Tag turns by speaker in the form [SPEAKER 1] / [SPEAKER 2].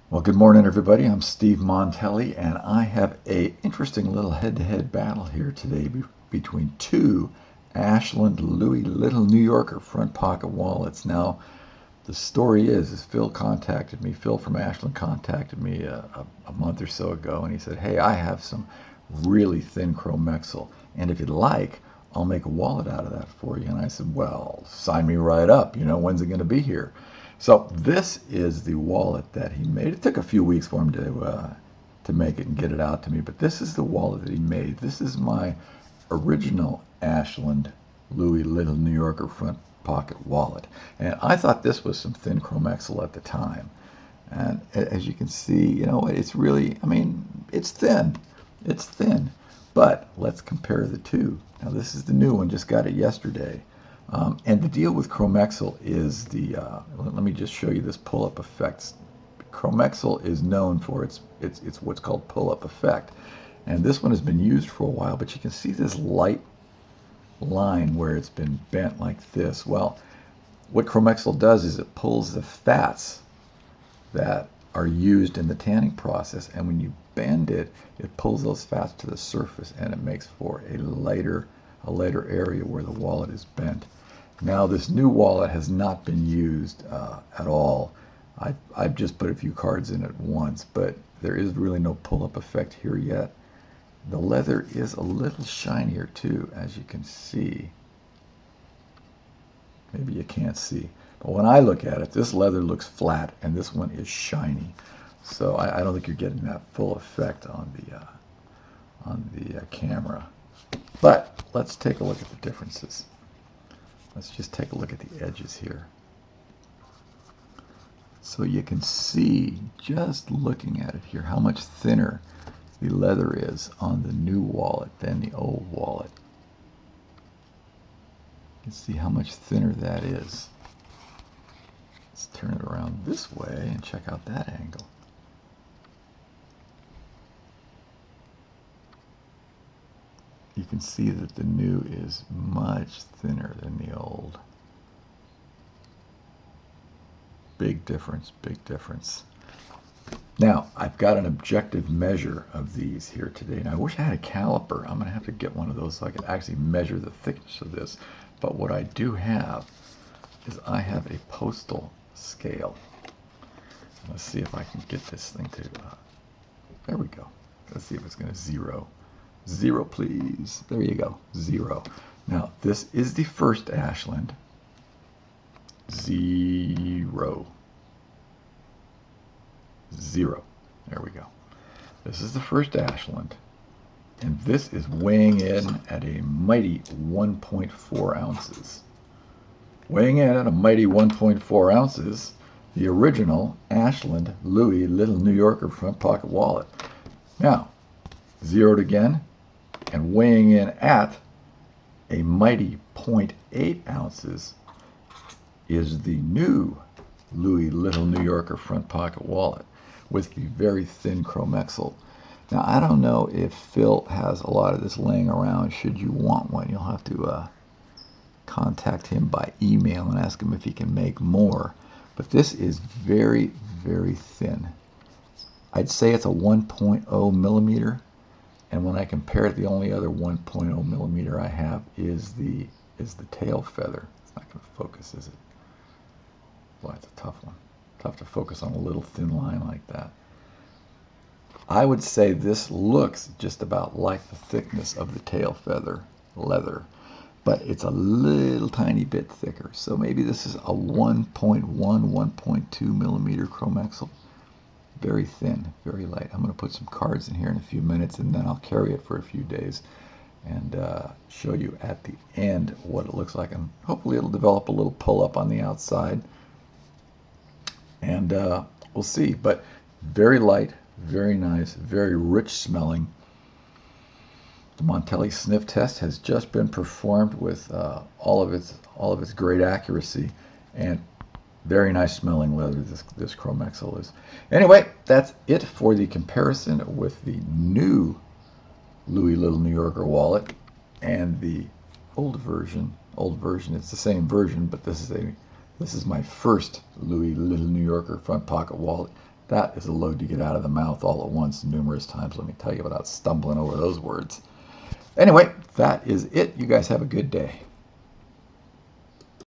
[SPEAKER 1] Well, good morning, everybody. I'm Steve Montelli, and I have a interesting little head-to-head battle here today between two Ashland Louie Little New Yorker front pocket wallets. Now, the story is Phil contacted me. Phil from Ashland contacted me a month or so ago, and he said, "Hey, I have some really thin chromexel, and if you'd like, I'll make a wallet out of that for you." And I said, "Well, sign me right up. When's it going to be here?" So this is the wallet that he made. It took a few weeks for him to make it and get it out to me, but this is the wallet that he made. This is my original Ashland Louie Little New Yorker front pocket wallet, and I thought this was some thin chromexel at the time. And as you can see, it's really, it's thin. It's thin. But let's compare the two. Now, this is the new one, just got it yesterday. And the deal with chromexel is let me just show you this pull-up effect. Chromexel is known for it's what's called pull-up effect. And this one has been used for a while, but you can see this light line where it's been bent like this. Well, what chromexel does is it pulls the fats that are used in the tanning process, and when you bend it, it pulls those fats to the surface, and it makes for a lighter area where the wallet is bent. Now, this new wallet has not been used at all. I've just put a few cards in it once, but there is really no pull-up effect here yet. The leather is a little shinier too, as you can see. Maybe you can't see, but when I look at it, this leather looks flat, and this one is shiny. So I don't think you're getting that full effect on the camera. But let's take a look at the differences. Let's just take a look at the edges here. So you can see, just looking at it here, how much thinner the leather is on the new wallet than the old wallet. You can see how much thinner that is. Let's turn it around this way and check out that angle. You can see that the new is much thinner than the old. Big difference, big difference. Now, I've got an objective measure of these here today, and I wish I had a caliper. I'm going to have to get one of those so I can actually measure the thickness of this. But what I do have is I have a postal scale. Let's see if I can get this thing to, there we go. Let's see if it's going to zero. Zero, please. There you go. Zero. Now, this is the first Ashland. Zero. Zero. There we go. This is the first Ashland. And this is weighing in at a mighty 1.4 ounces. Weighing in at a mighty 1.4 ounces, the original Ashland Louie Little New Yorker front pocket wallet. Now, zeroed again, and weighing in at a mighty 0.8 ounces is the new Louie Little New Yorker front pocket wallet with the very thin chromexel. Now, I don't know if Phil has a lot of this laying around. Should you want one, you'll have to contact him by email and ask him if he can make more. But this is very, very thin. I'd say it's a 1.0 millimeter. And when I compare it, the only other 1.0 millimeter I have is the tail feather. It's not going to focus, is it? Boy, it's a tough one. Tough to focus on a little thin line like that. I would say this looks just about like the thickness of the tail feather leather, but it's a little tiny bit thicker. So maybe this is a 1.1, 1.2 millimeter chromexel. Very thin, very light. I'm going to put some cards in here in a few minutes, and then I'll carry it for a few days and show you at the end what it looks like. And hopefully it'll develop a little pull-up on the outside. And we'll see. But very light, very nice, very rich smelling. The Montelli sniff test has just been performed with all of its great accuracy, and very nice smelling leather this chromexel is. Anyway, that's it for the comparison with the new Louie Little New Yorker wallet and the old version. Old version, it's the same version, but this is my first Louie Little New Yorker front pocket wallet. That is a load to get out of the mouth all at once numerous times, let me tell you, without stumbling over those words. Anyway, that is it. You guys have a good day.